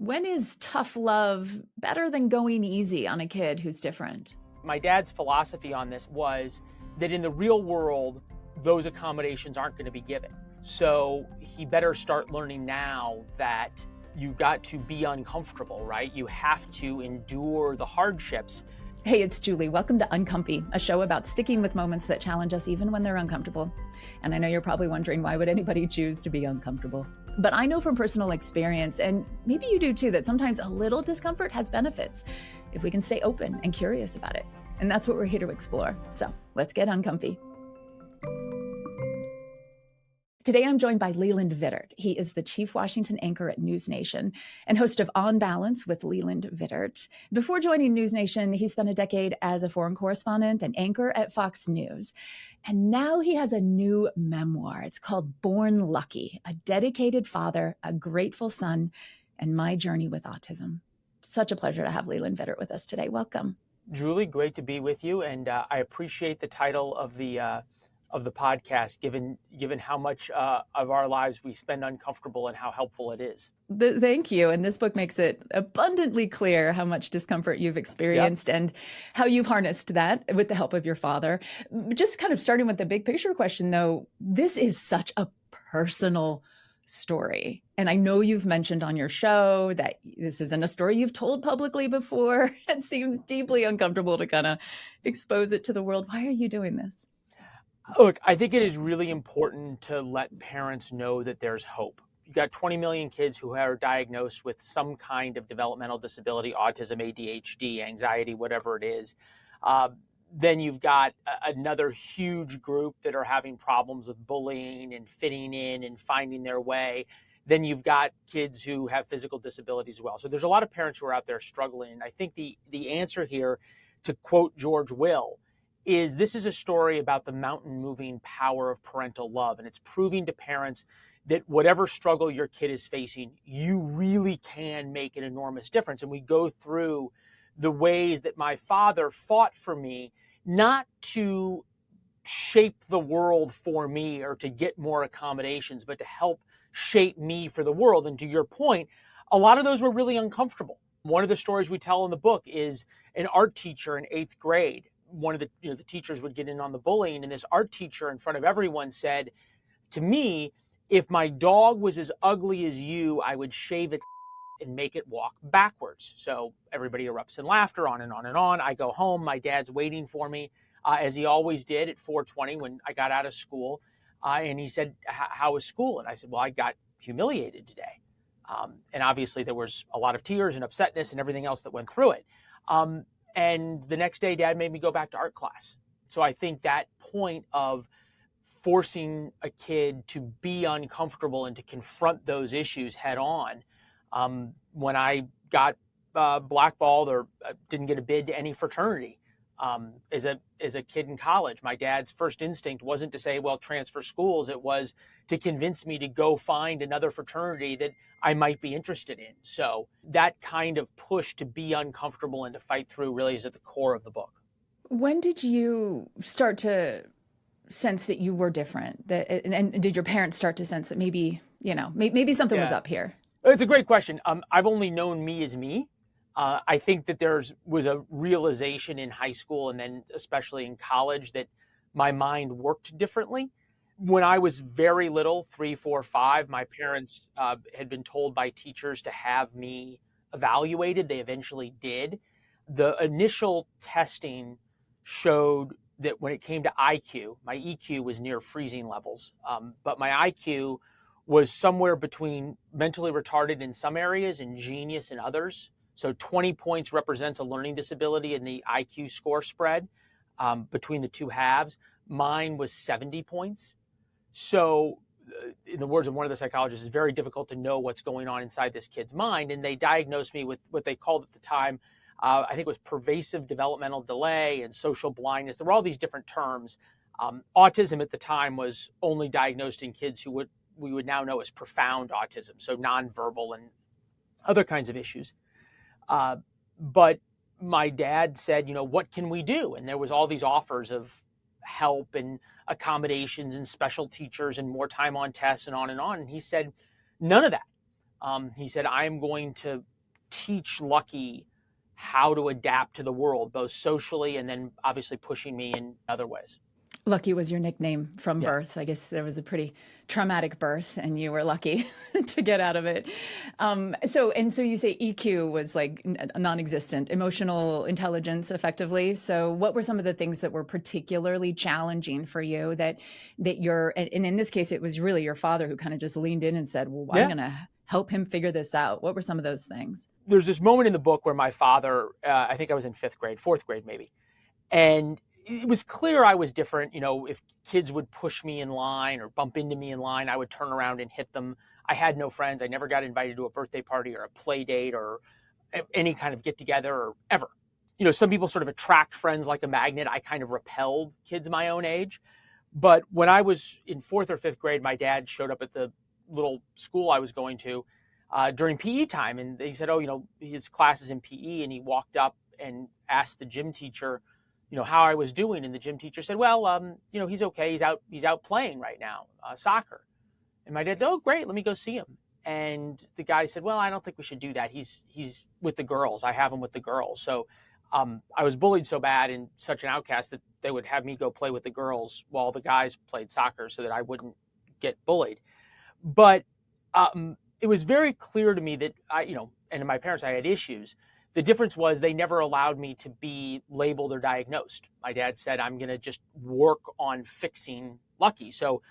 When is tough love better than going easy on a kid who's different? My dad's philosophy on this was that in the real world, those accommodations aren't going to be given. So he better start learning now that you've got to be uncomfortable, right? You have to endure the hardships. Hey, it's Julie. Welcome to Uncomfy, a show about sticking with moments that challenge us even when they're uncomfortable. And I know you're probably wondering, why would anybody choose to be uncomfortable? But I know from personal experience, and maybe you do too, that sometimes a little discomfort has benefits if we can stay open and curious about it. And that's what we're here to explore. So let's get uncomfy. Today, I'm joined by Leland Vittert. He is the chief Washington anchor at NewsNation and host of On Balance with Leland Vittert. Before joining NewsNation, he spent a decade as a foreign correspondent and anchor at Fox News. And now he has a new memoir. It's called Born Lucky, a dedicated father, a grateful son, and my journey with autism. Such a pleasure to have Leland Vittert with us today. Welcome. Julie, great to be with you. And I appreciate the title of the podcast, given how much of our lives we spend uncomfortable and how helpful it is. Thank you. And this book makes it abundantly clear how much discomfort you've experienced and how you've harnessed that with the help of your father. Just kind of starting with the big picture question, though, this is such a personal story. And I know you've mentioned on your show that this isn't a story you've told publicly before. It seems deeply uncomfortable to kind of expose it to the world. Why are you doing this? Look, I think it is really important to let parents know that there's hope. You've got 20 million kids who are diagnosed with some kind of developmental disability, autism, ADHD, anxiety, whatever it is. Then you've got another huge group that are having problems with bullying and fitting in and finding their way. Then you've got kids who have physical disabilities as well. So there's a lot of parents who are out there struggling. And I think the answer here, to quote George Will, is this is a story about the mountain moving power of parental love. And it's proving to parents that whatever struggle your kid is facing, you really can make an enormous difference. And we go through the ways that my father fought for me, not to shape the world for me or to get more accommodations, but to help shape me for the world. And to your point, a lot of those were really uncomfortable. One of the stories we tell in the book is an art teacher in 8th grade. One of the teachers would get in on the bullying, and this art teacher in front of everyone said to me, if my dog was as ugly as you, I would shave its and make it walk backwards. So everybody erupts in laughter, on and on and on. I go home. My dad's waiting for me, as he always did at 4:20 when I got out of school. And he said, how was school? And I said, well, I got humiliated today. And obviously there was a lot of tears and upsetness and everything else that went through it. And the next day, Dad made me go back to art class. So I think that point of forcing a kid to be uncomfortable and to confront those issues head on, when I got blackballed or didn't get a bid to any fraternity as a kid in college, my dad's first instinct wasn't to say, well, transfer schools. It was to convince me to go find another fraternity that I might be interested in. So that kind of push to be uncomfortable and to fight through really is at the core of the book. When did you start to sense that you were different? And did your parents start to sense that maybe something was up here? It's a great question. I've only known me as me. I think that was a realization in high school and then especially in college that my mind worked differently. When I was very little, 3, 4, 5, my parents had been told by teachers to have me evaluated. They eventually did. The initial testing showed that when it came to IQ, my EQ was near freezing levels, but my IQ was somewhere between mentally retarded in some areas and genius in others. So 20 points represents a learning disability in the IQ score spread between the two halves. Mine was 70 points. So in the words of one of the psychologists, it's very difficult to know what's going on inside this kid's mind. And they diagnosed me with what they called at the time, I think it was pervasive developmental delay and social blindness. There were all these different terms. Autism at the time was only diagnosed in kids who we would now know as profound autism, so nonverbal and other kinds of issues. But my dad said, what can we do? And there was all these offers of help and accommodations and special teachers and more time on tests and on and on. And he said, none of that. He said, I am going to teach Lucky how to adapt to the world, both socially and then obviously pushing me in other ways. Lucky was your nickname from Yeah. birth. I guess there was a pretty traumatic birth, and you were lucky to get out of it. So you say EQ was like non-existent, emotional intelligence, effectively. So, what were some of the things that were particularly challenging for you that and in this case, it was really your father who kind of just leaned in and said, "Well, I'm Yeah. going to help him figure this out." What were some of those things? There's this moment in the book where my father, I think I was in fourth grade maybe, and it was clear I was different. If kids would push me in line or bump into me in line, I would turn around and hit them. I had no friends. I never got invited to a birthday party or a play date or any kind of get together or ever. Some people sort of attract friends like a magnet. I kind of repelled kids my own age. But when I was in fourth or fifth grade, my dad showed up at the little school I was going to during PE time. And they said, his class is in PE. And he walked up and asked the gym teacher, how I was doing. And the gym teacher said, well, he's okay. He's out playing right now, soccer. And my dad said, oh, great. Let me go see him. And the guy said, well, I don't think we should do that. He's with the girls. I have him with the girls. So I was bullied so bad and such an outcast that they would have me go play with the girls while the guys played soccer so that I wouldn't get bullied. But it was very clear to me that and my parents, I had issues. The difference was they never allowed me to be labeled or diagnosed. My dad said, I'm going to just work on fixing Lucky. So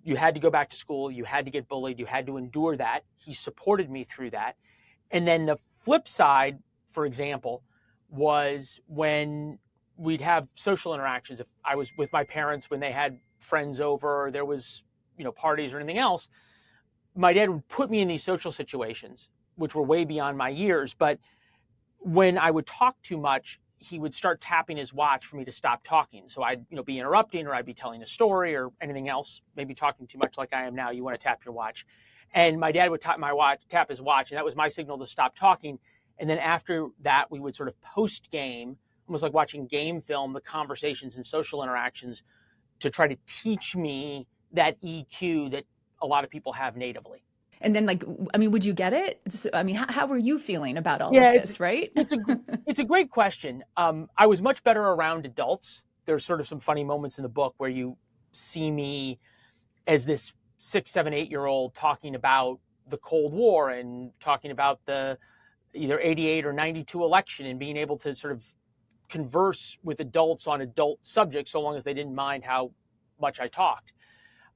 you had to go back to school. You had to get bullied. You had to endure that. He supported me through that. And then the flip side, for example, was when we'd have social interactions. If I was with my parents, when they had friends over, or there was, parties or anything else, my dad would put me in these social situations, which were way beyond my years. But when I would talk too much, he would start tapping his watch for me to stop talking. So I'd, be interrupting, or I'd be telling a story or anything else, maybe talking too much like I am now. You want to tap your watch. And my dad would tap his watch, and that was my signal to stop talking. And then after that, we would sort of post-game, almost like watching game film, the conversations and social interactions to try to teach me that EQ that a lot of people have natively. And then, would you get it? How were you feeling about all of this, right? It's a great question. I was much better around adults. There's sort of some funny moments in the book where you see me as this 6, 7, 8-year-old talking about the Cold War and talking about the either 88 or 92 election and being able to sort of converse with adults on adult subjects so long as they didn't mind how much I talked.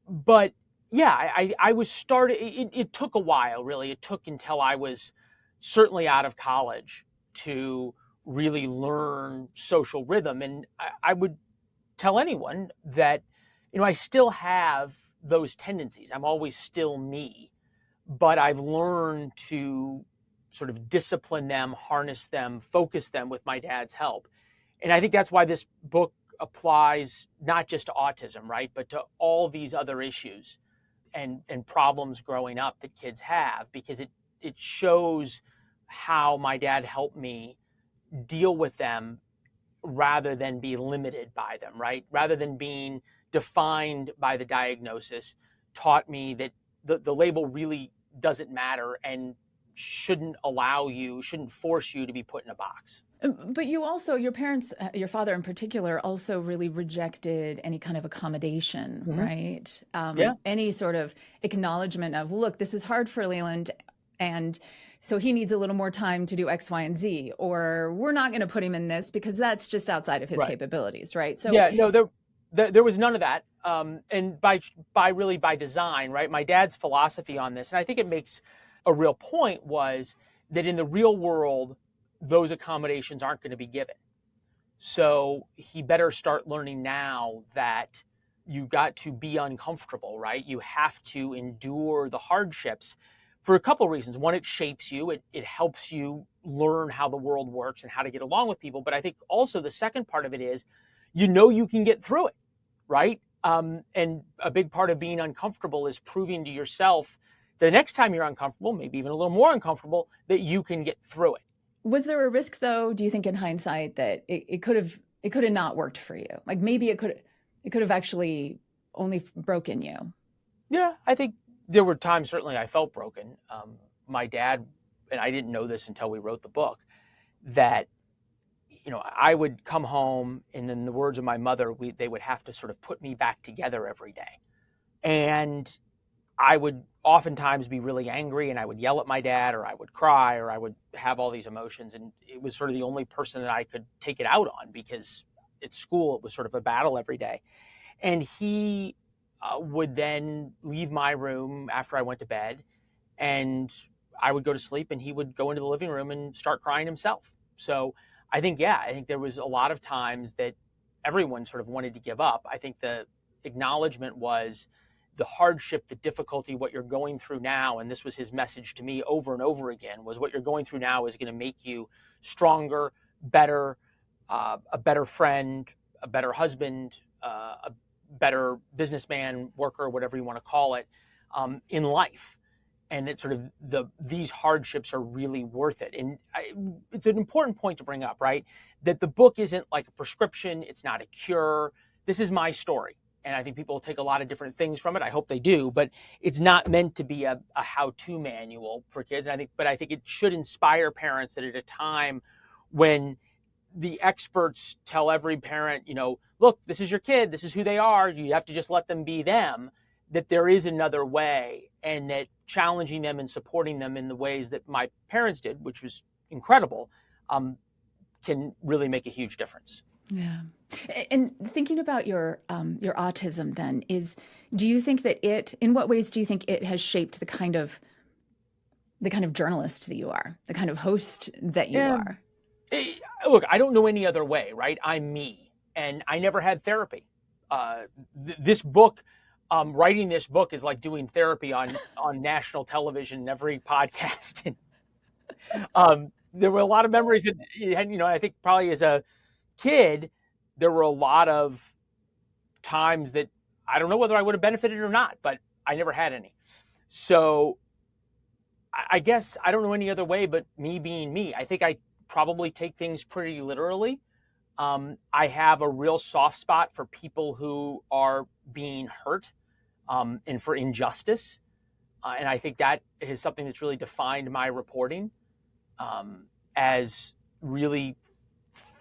But yeah, I was it took a while, really. It took until I was certainly out of college to really learn social rhythm. And I would tell anyone that, I still have those tendencies. I'm always still me, but I've learned to sort of discipline them, harness them, focus them with my dad's help. And I think that's why this book applies not just to autism, right, but to all these other issues and problems growing up that kids have, because it shows how my dad helped me deal with them rather than be limited by them, right? Rather than being defined by the diagnosis, taught me that the label really doesn't matter and shouldn't force you to be put in a box. But you also, your parents, your father in particular, also really rejected any kind of accommodation, Mm-hmm. right? Yeah. Any sort of acknowledgement of, look, this is hard for Leland, and so he needs a little more time to do X, Y, and Z, or we're not going to put him in this because that's just outside of his capabilities, right? So yeah, no, there was none of that, and by design, right? My dad's philosophy on this, and I think it makes a real point, was that in the real world, those accommodations aren't going to be given. So he better start learning now that you got to be uncomfortable, right? You have to endure the hardships for a couple of reasons. One, it shapes you. It helps you learn how the world works and how to get along with people. But I think also the second part of it is, you can get through it, right? And a big part of being uncomfortable is proving to yourself the next time you're uncomfortable, maybe even a little more uncomfortable, that you can get through it. Was there a risk, though, do you think, in hindsight, that it could have not worked for you? Like maybe it could have actually only broken you. Yeah, I think there were times certainly I felt broken. My dad and I didn't know this until we wrote the book, that I would come home, and in the words of my mother, they would have to sort of put me back together every day. And I would oftentimes be really angry, and I would yell at my dad, or I would cry, or I would have all these emotions. And it was sort of the only person that I could take it out on, because at school it was sort of a battle every day. And he would then leave my room after I went to bed, and I would go to sleep, and he would go into the living room and start crying himself. So I think there was a lot of times that everyone sort of wanted to give up. I think the acknowledgement was the hardship, the difficulty, what you're going through now, and this was his message to me over and over again, was what you're going through now is going to make you stronger, better, a better friend, a better husband, a better businessman, worker, whatever you want to call it, in life. And it's sort of these hardships are really worth it. And it's an important point to bring up, right? That the book isn't like a prescription. It's not a cure. This is my story. And I think people will take a lot of different things from it. I hope they do, but it's not meant to be a how-to manual for kids. And I think it should inspire parents that at a time when the experts tell every parent, look, this is your kid, this is who they are, you have to just let them be them, that there is another way, and that challenging them and supporting them in the ways that my parents did, which was incredible, can really make a huge difference. Yeah. And thinking about your autism then, do you think that in what ways do you think it has shaped the kind of journalist that you are, the kind of host that you are? Look, I don't know any other way, right? I'm me, and I never had therapy. This book, writing this book is like doing therapy on national television, every podcast. And there were a lot of memories that I think probably as a kid, there were a lot of times that I don't know whether I would have benefited or not, but I never had any. So I guess I don't know any other way but me being me. I think I probably take things pretty literally. I have a real soft spot for people who are being hurt, and for injustice. And I think that is something that's really defined my reporting, as really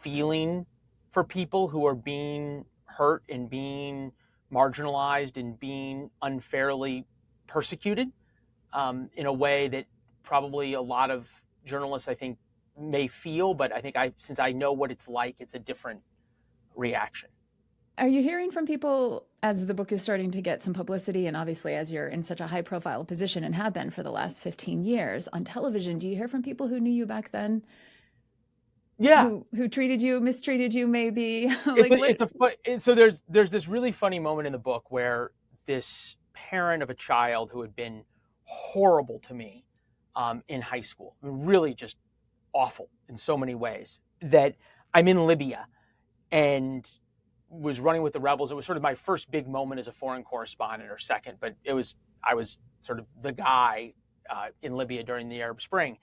feeling for people who are being hurt and being marginalized and being unfairly persecuted, in a way that probably a lot of journalists, I think, may feel, but I think since I know what it's like, it's a different reaction. Are you hearing from people as the book is starting to get some publicity, and obviously as you're in such a high profile position and have been for the last 15 years on television, do you hear from people who knew you back then? Yeah. Who treated you, mistreated you maybe? So there's this really funny moment in the book where this parent of a child who had been horrible to me, in high school, really just awful in so many ways, that I'm in Libya and was running with the rebels. It was sort of my first big moment as a foreign correspondent, or second, but I was sort of the guy in Libya during the Arab Spring.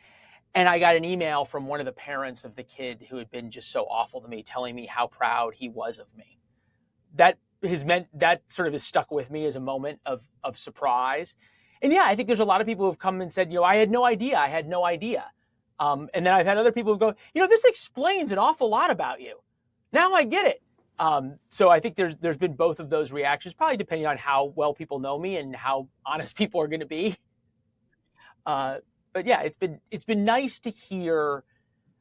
And I got an email from one of the parents of the kid who had been just so awful to me, telling me how proud he was of me. That sort of has stuck with me as a moment of surprise. And yeah, I think there's a lot of people who have come and said, I had no idea. And then I've had other people who go, this explains an awful lot about you. Now I get it. So I think there's been both of those reactions, probably depending on how well people know me and how honest people are going to be. But yeah, it's been nice to hear.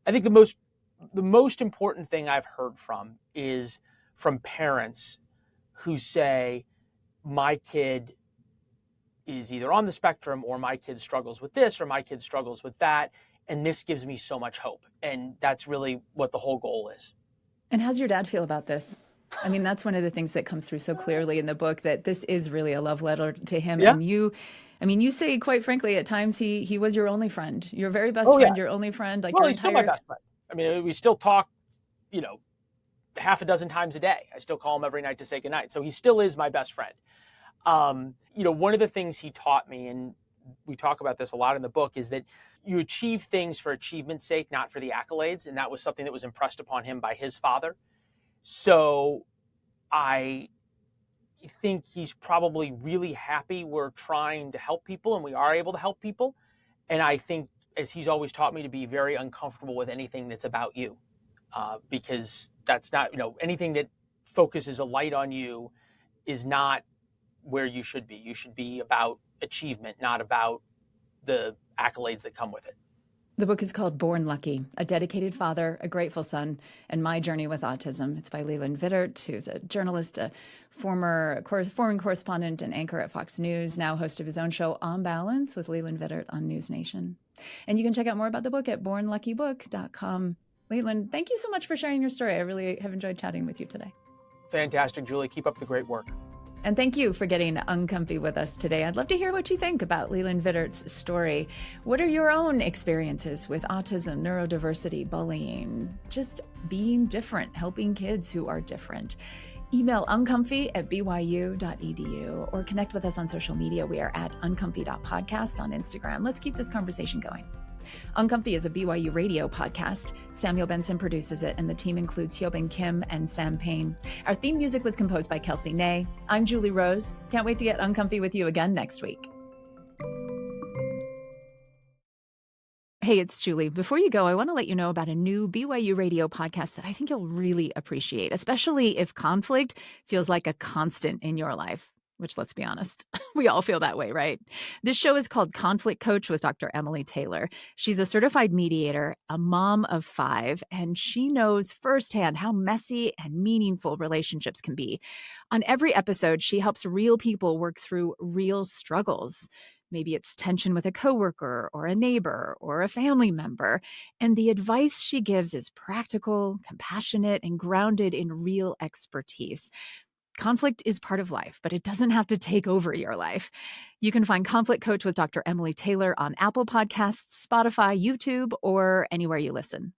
I think the most important thing I've heard is from parents who say, my kid is either on the spectrum, or my kid struggles with this, or my kid struggles with that, and this gives me so much hope. And that's really what the whole goal is. And how's your dad feel about this? I mean, that's one of the things that comes through so clearly in the book, that this is really a love letter to him. Yeah. And you say, quite frankly, at times he was your only friend, your very best friend, your only friend. He's still my best friend. I mean, we still talk, half a dozen times a day. I still call him every night to say goodnight. So he still is my best friend. One of the things he taught me, and we talk about this a lot in the book, is that you achieve things for achievement's sake, not for the accolades. And that was something that was impressed upon him by his father. So I think he's probably really happy we're trying to help people, and we are able to help people. And I think is he's always taught me to be very uncomfortable with anything that's about you, because that's not, anything that focuses a light on you is not where you should be. You should be about achievement, not about the accolades that come with it. The book is called Born Lucky, A Dedicated Father, A Grateful Son, and My Journey with Autism. It's by Leland Vittert, who's a journalist, a foreign correspondent and anchor at Fox News, now host of his own show, On Balance, with Leland Vittert on NewsNation. And you can check out more about the book at bornluckybook.com. Leland, thank you so much for sharing your story. I really have enjoyed chatting with you today. Fantastic, Julie. Keep up the great work. And thank you for getting uncomfy with us today. I'd love to hear what you think about Leland Vittert's story. What are your own experiences with autism, neurodiversity, bullying, just being different, helping kids who are different? Email uncomfy@byu.edu or connect with us on social media. We are at uncomfy.podcast on Instagram. Let's keep this conversation going. Uncomfy is a BYU Radio podcast. Samuel Benson produces it, and the team includes Hyobin Kim and Sam Payne. Our theme music was composed by Kelsey Ney. I'm Julie Rose. Can't wait to get uncomfy with you again next week. Hey, it's Julie. Before you go, I want to let you know about a new BYU Radio podcast that I think you'll really appreciate, especially if conflict feels like a constant in your life. Which, let's be honest, we all feel that way, right? This show is called Conflict Coach with Dr. Emily Taylor. She's a certified mediator, a mom of 5, and she knows firsthand how messy and meaningful relationships can be. On every episode, she helps real people work through real struggles. Maybe it's tension with a coworker or a neighbor or a family member. And the advice she gives is practical, compassionate, and grounded in real expertise. Conflict is part of life, but it doesn't have to take over your life. You can find Conflict Coach with Dr. Emily Taylor on Apple Podcasts, Spotify, YouTube, or anywhere you listen.